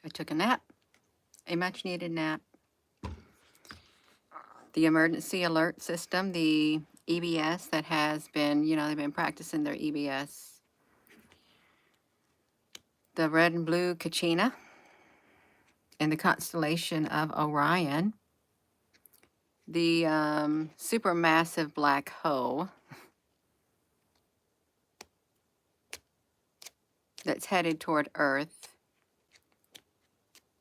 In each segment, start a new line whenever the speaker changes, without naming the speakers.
I took a nap, a much needed nap. The emergency alert system, the EBS that has been, they've been practicing their EBS. The red and blue Kachina in the constellation of Orion. The supermassive black hole that's headed toward Earth.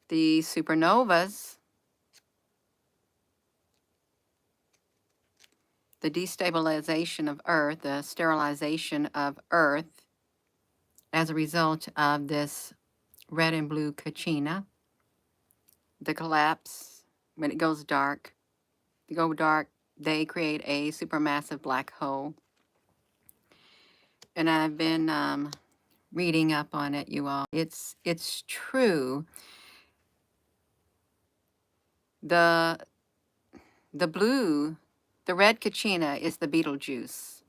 The supernovas, the destabilization of Earth, the sterilization of Earth as a result of this red and blue Kachina. The collapse, when it goes dark, they create a supermassive black hole. And I've been reading up on it, you all. It's true. The red Kachina is the Beetle Juice.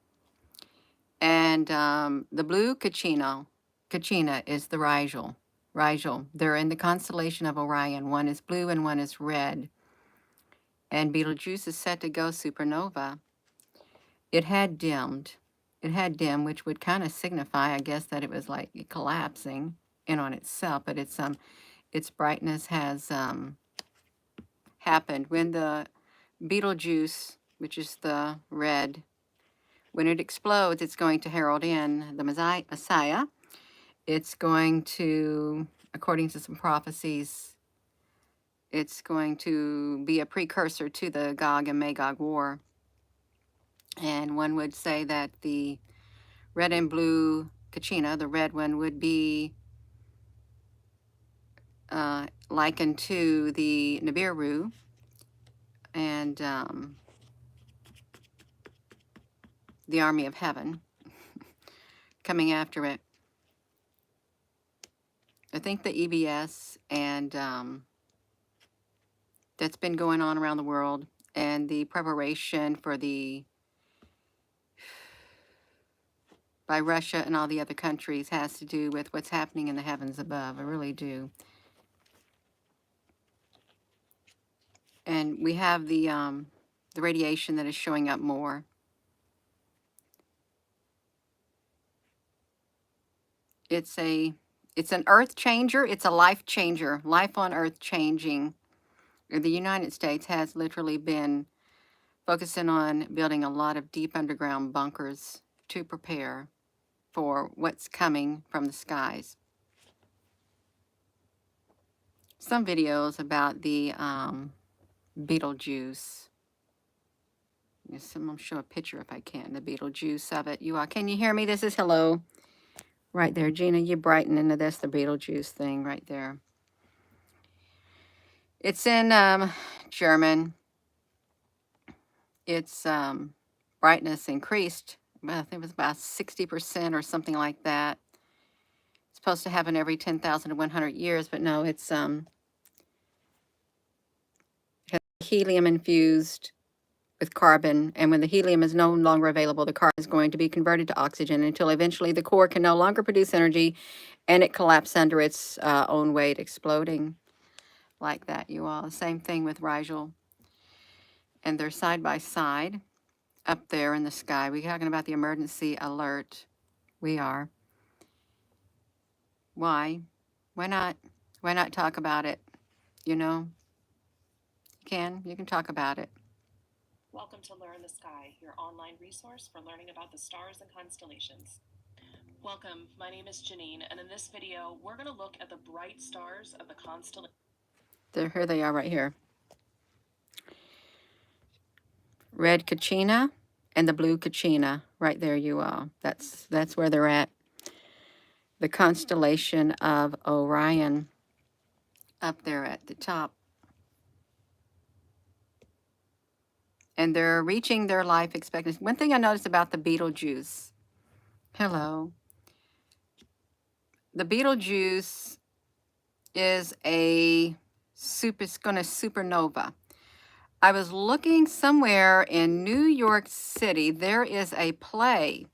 And the blue Kachina is the Rigel. They're in the constellation of Orion. One is blue and one is red. And Beetle Juice is set to go supernova. It had dimmed, which would kind of signify, I guess, that it was like collapsing in on itself. But its brightness has happened when the Beetle Juice, which is the red, when it explodes, it's going to herald in the Messiah. It's going to, according to some prophecies, it's going to be a precursor to the Gog and Magog war. And one would say that the red and blue Kachina, the red one, would be likened to the Nibiru, and the army of heaven coming after it. I think the EBS and that's been going on around the world, and the preparation for by Russia and all the other countries has to do with what's happening in the heavens above. I really do. And we have the radiation that is showing up more. It's an earth changer. It's a life changer. Life on earth changing. The United States has literally been focusing on building a lot of deep underground bunkers to prepare for what's coming from the skies. Some videos about the Beetle Juice. Yes, I'm going to show a picture if I can, the Beetle Juice of it. You all, can you hear me? This is hello. Right there, Gina, you brighten into this, the Beetle Juice thing right there. It's in German. Its brightness increased. Well, I think it was about 60% or something like that. It's supposed to happen every 10,000 to 100 years, but no, it's helium infused with carbon, and when the helium is no longer available, the carbon is going to be converted to oxygen until eventually the core can no longer produce energy, and it collapses under its own weight, exploding like that, you all. The same thing with Rigel, and they're side by side up there in the sky. We're talking about the emergency alert. We are. Why? Why not? Why not talk about it? You know, you can talk about it.
Welcome to Learn the Sky, your online resource for learning about the stars and constellations. Welcome, my name is Janine, and in this video, we're going to look at the bright stars of the constellation.
Here they are right here. Red Kachina and the blue Kachina, right there you all. That's where they're at. The constellation of Orion up there at the top. And they're reaching their life expectancy. One thing I noticed about the Beetle Juice. Hello. The Beetle Juice is it's going to supernova. I was looking somewhere in New York City. There is a play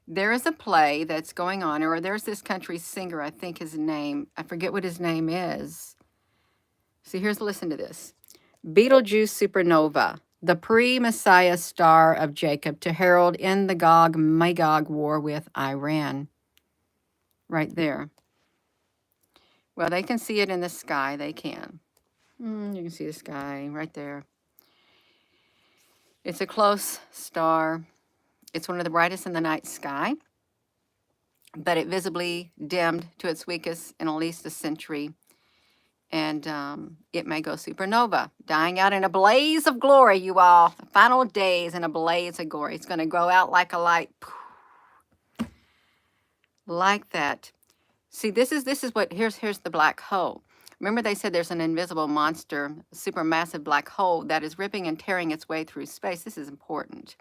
There is a play that's going on, or there's this country singer, I think his name, I forget what his name is. See, listen to this. Beetlejuice Supernova, the pre-Messiah star of Jacob to herald in the Gog-Magog war with Iran. Right there. Well, they can see it in the sky. They can. You can see the sky right there. It's a close star. It's one of the brightest in the night sky, but it visibly dimmed to its weakest in at least a century. And it may go supernova, dying out in a blaze of glory, you all. The final days in a blaze of glory. It's going to go out like a light. Like that. See, this is what, here's the black hole. Remember they said there's an invisible monster, supermassive black hole that is ripping and tearing its way through space. This is important.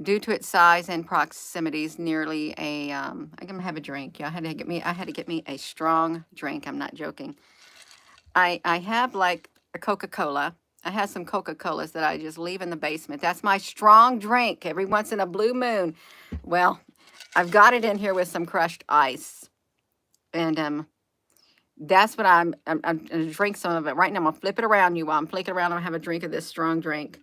Due to its size and proximities, nearly a, I'm gonna have a drink. Yeah, I had to get me a strong drink. I'm not joking. I have like a Coca-Cola. I have some Coca-Colas that I just leave in the basement. That's my strong drink every once in a blue moon. Well, I've got it in here with some crushed ice. And that's what I'm gonna drink some of it right now. I'm gonna flip it around, you all. I'm flicking around. I'm gonna have a drink of this strong drink.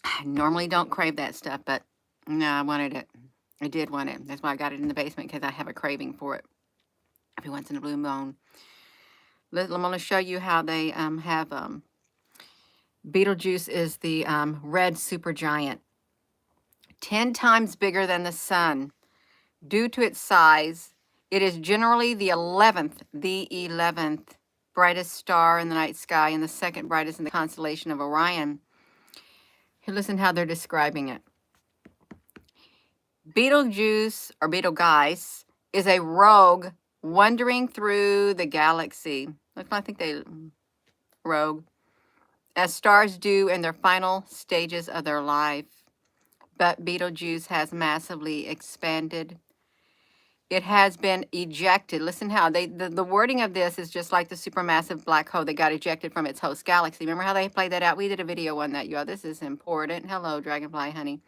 I normally don't crave that stuff, but no, I wanted it. I did want it. That's why I got it in the basement, because I have a craving for it every once in a blue moon. I'm going to show you how they have Betelgeuse is the red supergiant, 10 times bigger than the sun. Due to its size, it is generally the 11th brightest star in the night sky and the second brightest in the constellation of Orion. Here, listen how they're describing it. Betelgeuse, or Betelgeuse, is a rogue wandering through the galaxy. Look, I think they rogue, as stars do in their final stages of their life. But Betelgeuse has massively expanded. It has been ejected. Listen how the wording of this is just like the supermassive black hole that got ejected from its host galaxy. Remember how they played that out? We did a video on that, y'all. This is important. Hello, Dragonfly Honey.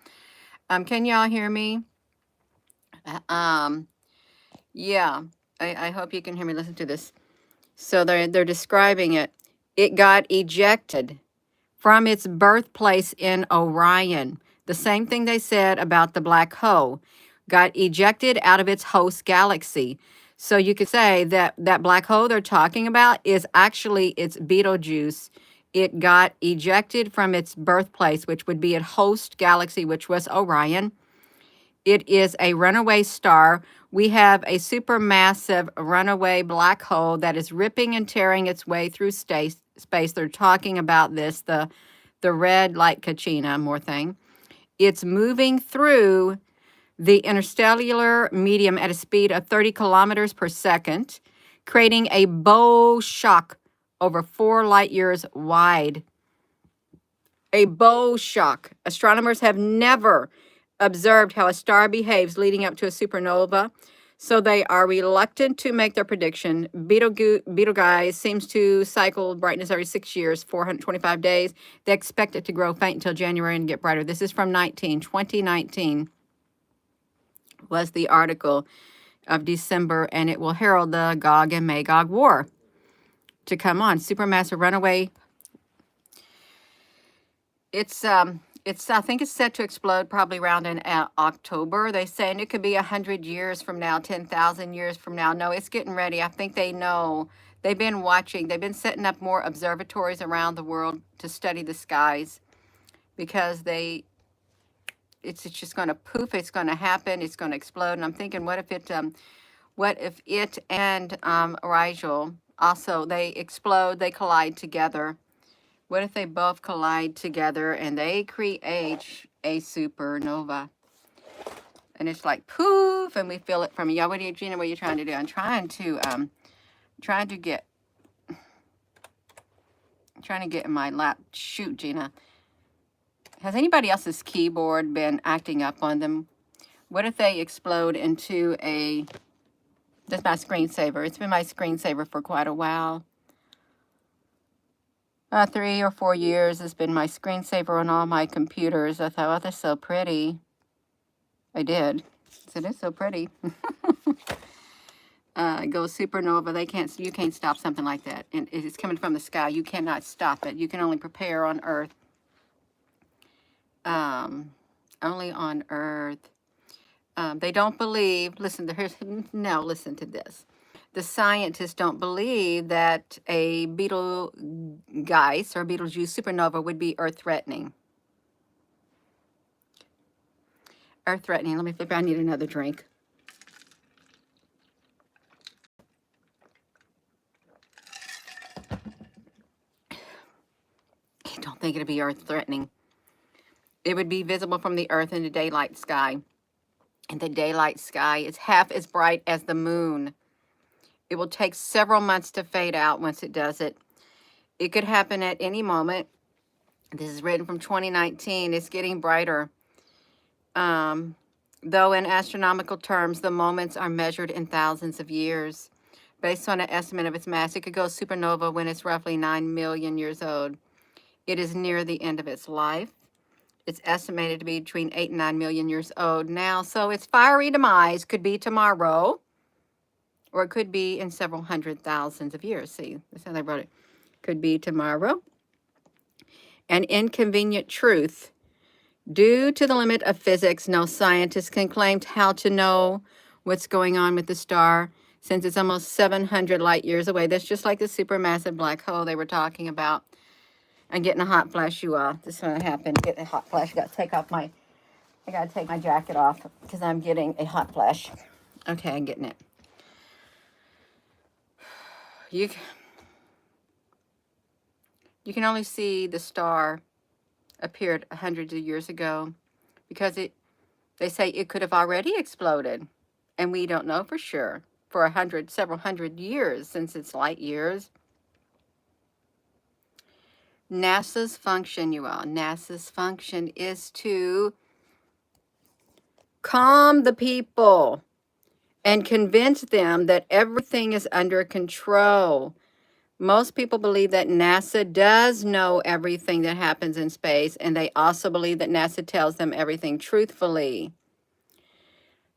Can y'all hear me? Yeah, I hope you can hear me. Listen to this. So they're describing it. It got ejected from its birthplace in Orion. The same thing they said about the black hole. Got ejected out of its host galaxy. So you could say that that black hole they're talking about is actually its Betelgeuse. It got ejected from its birthplace, which would be its host galaxy, which was Orion. It is a runaway star. We have a supermassive runaway black hole that is ripping and tearing its way through space. They're talking about this, the red light Kachina, more thing. It's moving through the interstellar medium at a speed of 30 kilometers per second, creating a bow shock over 4 light years wide. A bow shock. Astronomers have never observed how a star behaves leading up to a supernova, so they are reluctant to make their prediction. Betelgeuse seems to cycle brightness every 6 years, 425 days. They expect it to grow faint until January and get brighter. This is from 2019 was the article of December, and it will herald the Gog and Magog war to come on. Supermassive runaway. It's I think it's set to explode probably around in October. They're saying it could be 100 years from now, 10,000 years from now. No, it's getting ready. I think they know. They've been watching. They've been setting up more observatories around the world to study the skies, because it's just going to poof. It's going to happen. It's going to explode. And I'm thinking, what if it and Rigel also, they explode, they collide together? What if they both collide together and they create a supernova? And it's like poof, and we feel it from y'all. Gina, what are you trying to do? I'm trying to get in my lap. Shoot, Gina. Has anybody else's keyboard been acting up on them? What if they explode into a... That's my screensaver. It's been my screensaver for quite a while. 3 or 4 years has been my screensaver on all my computers. I thought, oh, that's so pretty. I did. I said, it's so pretty. It goes supernova. You can't stop something like that. And it's coming from the sky. You cannot stop it. You can only prepare on Earth. Only on Earth. They don't believe, listen to this. The scientists don't believe that a Betelgeuse or Betelgeuse supernova would be Earth-threatening. Earth-threatening. Let me flip. I need another drink. I don't think it'd be Earth-threatening. It would be visible from the Earth in the daylight sky. And the daylight sky is half as bright as the moon. It will take several months to fade out once it does it. It could happen at any moment. This is written from 2019. It's getting brighter. Though in astronomical terms, the moments are measured in thousands of years. Based on an estimate of its mass, it could go supernova when it's roughly 9 million years old. It is near the end of its life. It's estimated to be between 8 and 9 million years old now. So its fiery demise could be tomorrow, or it could be in several hundred thousands of years. See, that's how they wrote it. Could be tomorrow. An inconvenient truth. Due to the limit of physics, no scientist can claim how to know what's going on with the star since it's almost 700 light years away. That's just like the supermassive black hole they were talking about. I'm getting a hot flash, you all. This is what happened. Get a hot flash. I gotta take my jacket off because I'm getting a hot flash. Okay, I'm getting it. You can only see the star appeared hundreds of years ago because they say it could have already exploded, and we don't know for sure for several hundred years since it's light years. NASA's function, you all, NASA's function is to calm the people and convince them that everything is under control. Most people believe that NASA does know everything that happens in space, and they also believe that NASA tells them everything truthfully.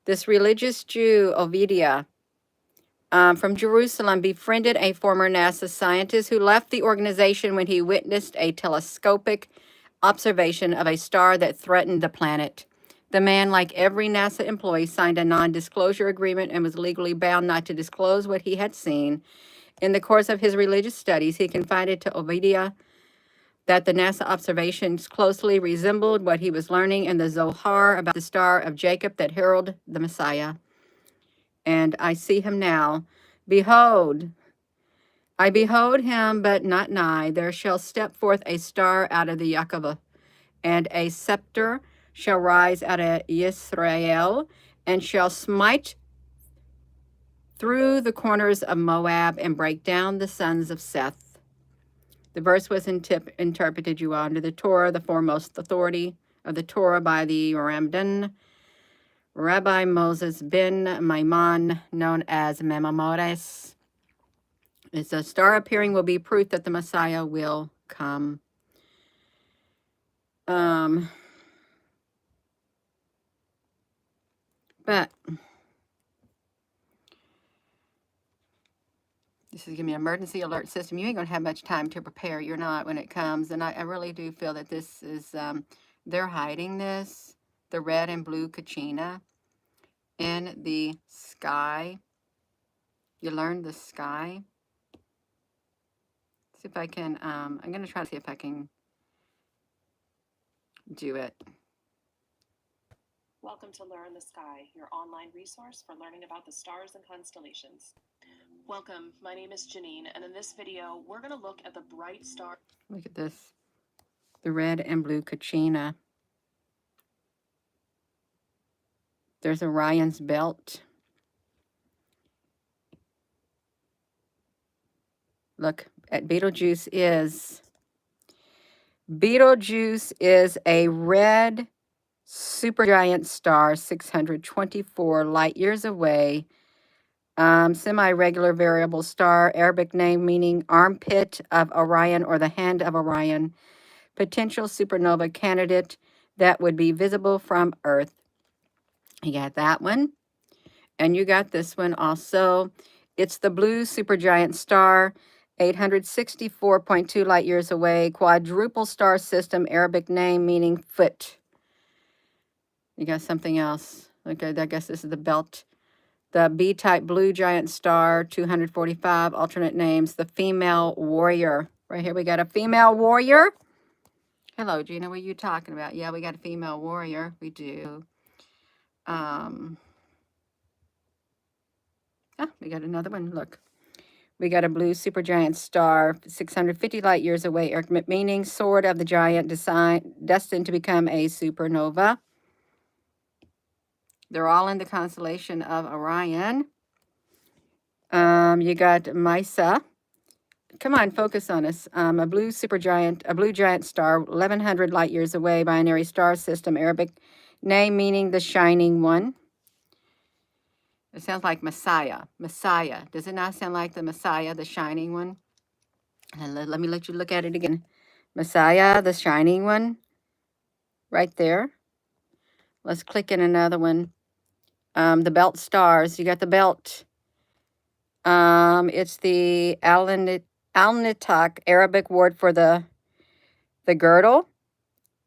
This religious Jew, Ovidia, from Jerusalem, befriended a former NASA scientist who left the organization when he witnessed a telescopic observation of a star that threatened the planet. The man, like every NASA employee, signed a non-disclosure agreement and was legally bound not to disclose what he had seen. In the course of his religious studies, he confided to Ovidia that the NASA observations closely resembled what he was learning in the Zohar about the star of Jacob that heralded the Messiah. And I see him now. Behold, I behold him, but not nigh. There shall step forth a star out of the Yaakov, and a scepter shall rise out of Israel, and shall smite through the corners of Moab and break down the sons of Seth. The verse was interpreted, you under the Torah, the foremost authority of the Torah by the Ramban, Rabbi Moses ben Maimon, known as Maimonides. It's a star appearing will be proof that the Messiah will come. But this is giving me an emergency alert system. You ain't going to have much time to prepare. You're not when it comes. And I really do feel that this is, they're hiding this, the red and blue Kachina in the sky. You learn the sky. See if I can, I'm going to try to see if I can do it.
Welcome to Learn the Sky, your online resource for learning about the stars and constellations. Welcome, my name is Janine, and in this video, we're going to look at the bright star.
Look at this, the red and blue Kachina. There's Orion's belt. Look at Betelgeuse is a red supergiant star 624 light years away Semi-regular variable star, Arabic name meaning armpit of Orion or the hand of Orion. Potential supernova candidate that would be visible from Earth. You got that one. And you got this one also. It's the blue supergiant star, 864.2 light years away, quadruple star system, Arabic name meaning foot. You got something else. Okay, I guess this is the belt. The B-type blue giant star, 245, alternate names, the female warrior. Right here we got a female warrior. Hello, Gina, what are you talking about? Yeah, we got a female warrior. We do. We got another one. Look. We got a blue supergiant star, 650 light years away, meaning sword of the giant, destined to become a supernova. They're all in the constellation of Orion. You got Misa. Come on, focus on us. A blue giant star, 1100 light years away, binary star system, Arabic name meaning the shining one. It sounds like Messiah. Messiah. Does it not sound like the Messiah, the shining one? And let me let you look at it again. Messiah, the shining one, right there. Let's click in another one. The belt stars. You got the belt. It's the Al-Nitak, Arabic word for the girdle.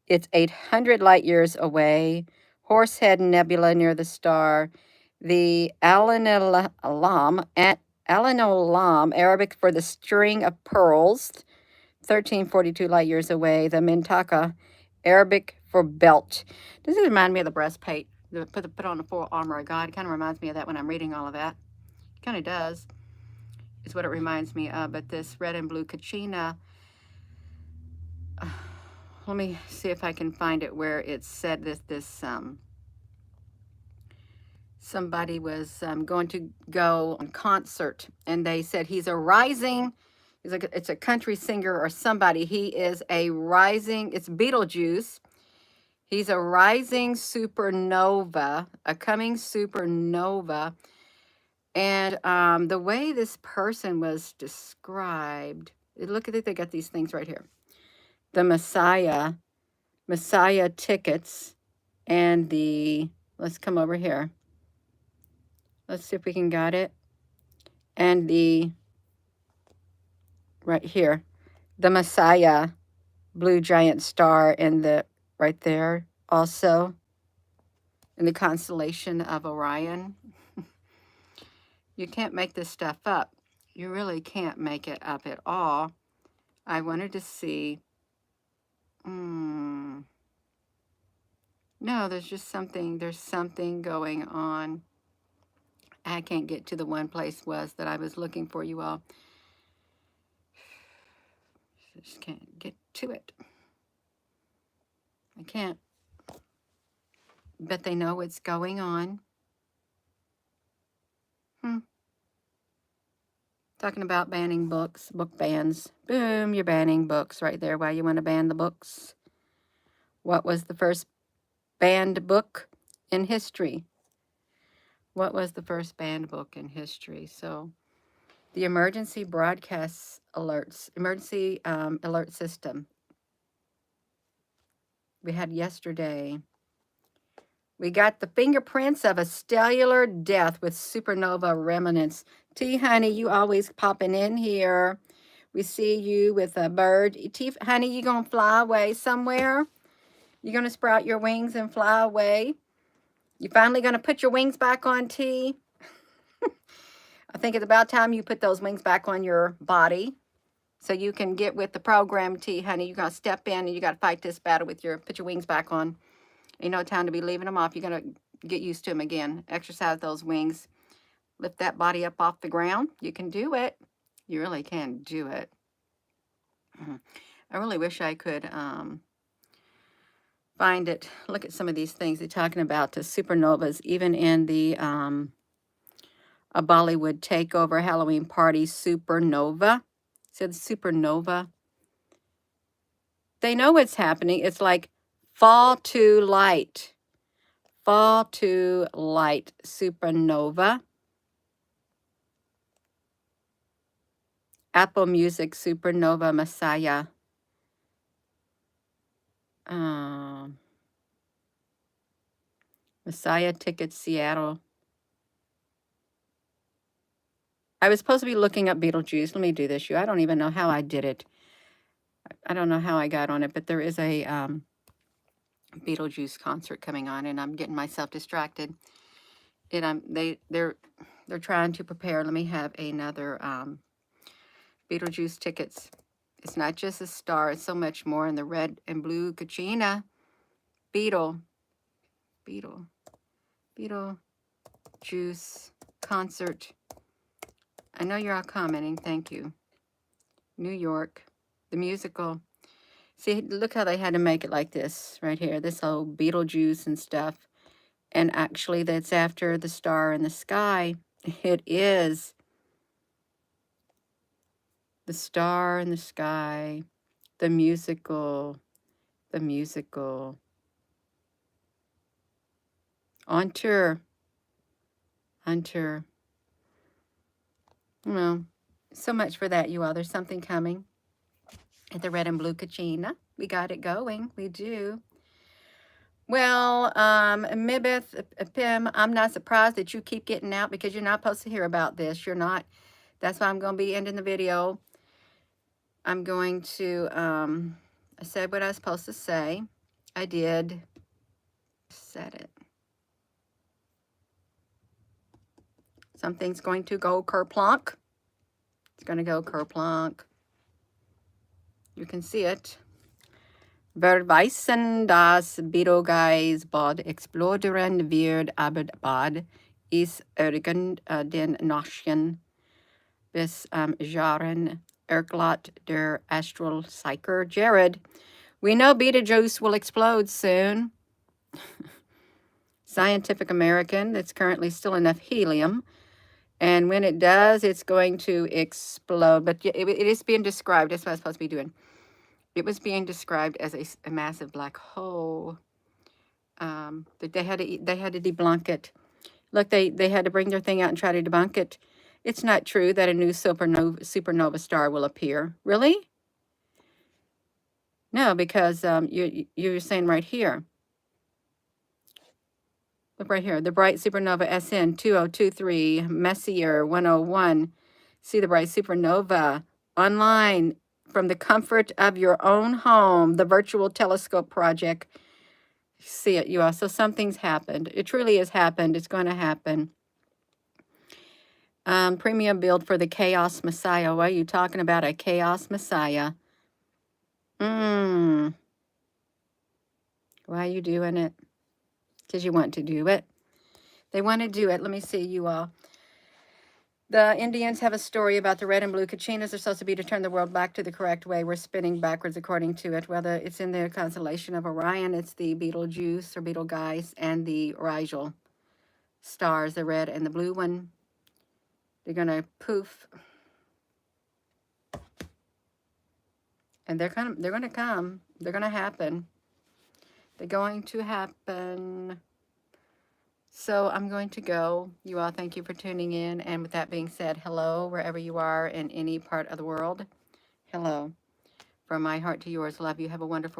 It's 800 light years away. Horsehead Nebula near the star. The Al-Nilam, Arabic for the string of pearls. 1342 light years away. The Mintaka, Arabic for belt. Does it remind me of the breastplate? Put on the full armor of God. It kind of reminds me of that when I'm reading all of that. It kind of does. Is what it reminds me of. But this red and blue Kachina, let me see if I can find it where it said this somebody was going to go on concert, and they said he's a rising, it's a country singer or somebody. He is a rising, it's Beetle Juice. He's a rising supernova, a coming supernova. And the way this person was described, look at it, they got these things right here. The Messiah tickets, and let's come over here. Let's see if we can got it. And right here, the Messiah blue giant star right there also in the constellation of Orion. You can't make this stuff up. You really can't make it up at all. I wanted to see. No, there's something going on. I can't get to the one place that I was looking for, you all. I just can't get to it. I can't. But they know what's going on. Talking about banning books, book bans. Boom, you're banning books right there. Why you want to ban the books? What was the first banned book in history? What was the first banned book in history? So the emergency broadcast alerts, emergency alert system we had yesterday. We got the fingerprints of a stellar death with supernova remnants. T, honey, you always popping in here. We see you with a bird. T, honey, you going to fly away somewhere? You going to sprout your wings and fly away? You finally going to put your wings back on, T? I think it's about time you put those wings back on your body so you can get with the program, T, honey. You got to step in and you got to fight this battle with put your wings back on. Ain't no time to be leaving them off. You're going to get used to them again. Exercise those wings. Lift that body up off the ground. You can do it. You really can do it. I really wish I could find it. Look at some of these things they're talking about, the supernovas, even in the a Bollywood takeover Halloween party supernova. So the supernova. They know what's happening. It's like fall to light. Fall to light supernova. Apple Music, Supernova, Messiah. Messiah Tickets, Seattle. I was supposed to be looking up Beetlejuice. Let me do this. I don't even know how I did it. I don't know how I got on it, but there is a Beetlejuice concert coming on, and I'm getting myself distracted. And they're trying to prepare. Let me have another Beetlejuice tickets. It's not just a star; it's so much more. And the red and blue Kachina Beetle Juice concert. I know you're all commenting. Thank you. New York, the musical. See, look how they had to make it like this right here. This whole Beetlejuice and stuff. And actually, that's after the star in the sky. It is the star in the sky, the musical, on tour. Well, so much for that, you all. There's something coming at the Red and Blue Kachina. We got it going. We do. Well, Mibeth, Pim, I'm not surprised that you keep getting out because you're not supposed to hear about this. You're not. That's why I'm going to be ending the video. I'm going to, I said what I was supposed to say. I did. Said it. Something's going to go kerplunk. It's going to go kerplunk. You can see it. Verweisen das Betelgeuse-Bad explodieren wird, aber Bad ist irgend den Naschen bis Jahren erklärt der Astral-Psycher Jared. We know Beetle Juice will explode soon. Scientific American, that's currently still enough helium. And when it does, it's going to explode. But it is being described, that's what I was supposed to be doing. It was being described as a massive black hole. But they had to debunk it. Look, they had to bring their thing out and try to debunk it. It's not true that a new supernova star will appear. Really? No, because you're saying right here. Look right here. The bright supernova SN 2023 Messier 101. See the bright supernova online from the comfort of your own home. The virtual telescope project. See it, you all. So something's happened. It truly has happened. It's going to happen. Premium build for the Chaos Messiah. Why are you talking about a Chaos Messiah? Why are you doing it? Because you want to do it. They want to do it. Let me see, you all. The Indians have a story about the red and blue Kachinas. They're supposed to be to turn the world back to the correct way. We're spinning backwards according to it. Whether it's in the Constellation of Orion, it's the Beetle Juice or Betelgeuse and the Rigel stars, the red and the blue one. They're going to poof. And they're going to come. They're going to happen. They're going to happen. So I'm going to go. You all, thank you for tuning in. And with that being said, hello, wherever you are in any part of the world. Hello. From my heart to yours, love you. Have a wonderful